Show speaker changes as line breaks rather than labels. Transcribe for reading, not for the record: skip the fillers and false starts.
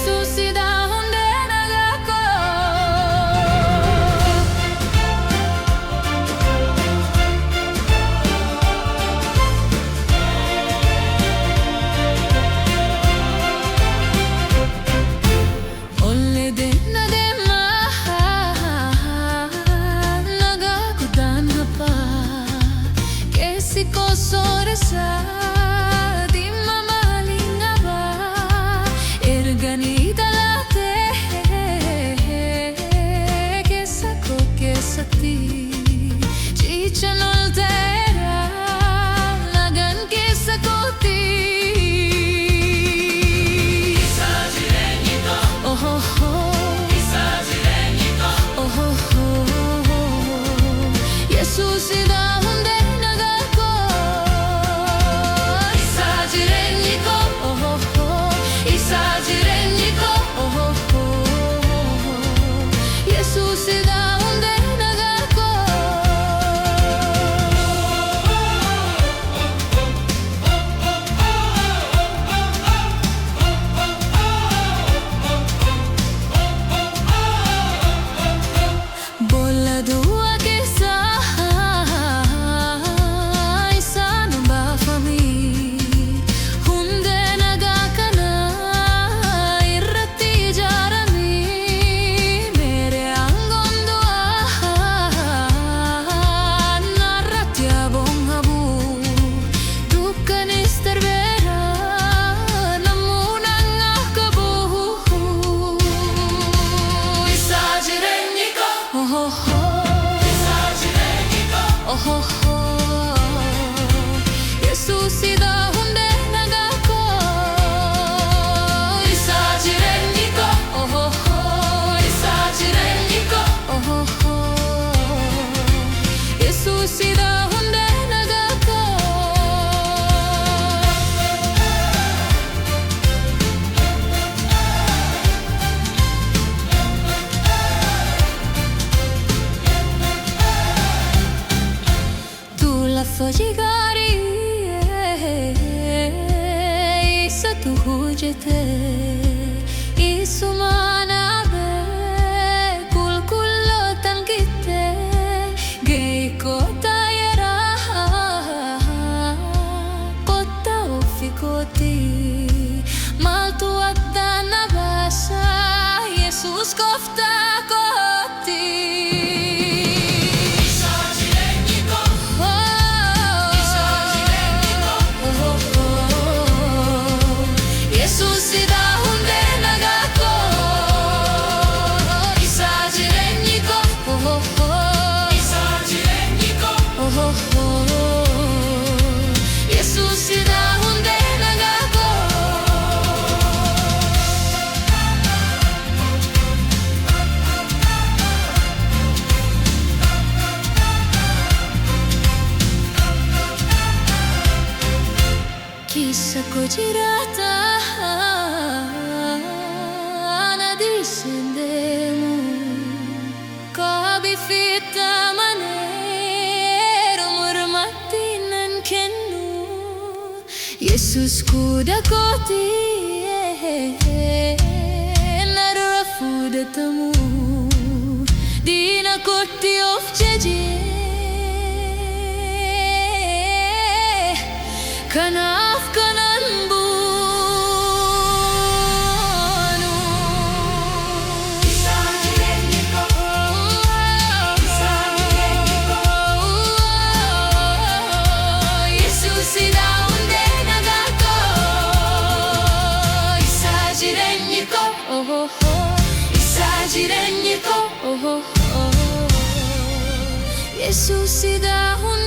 예수시 다운데 나가고 원래된 나대마 나가고 단하파 깨시고 소리사 예수시 다운데 나가고 이사지레니까 이사지레니까 예수시 다운데 나가고 tu la fajigari isa tu hujete isumana be kul kullotan kitte gei kota yara kota ufikoti maltu adana basa Jesus kofta koti Kisah ko jirata na discendemu kabifita manero murmatinan kennu Yesus kuda koti narafu datamu dina koti of jeje kanaf kanan bunu isajireniko Yesusi daunde nagato isajireniko isajireniko Yesusi daunde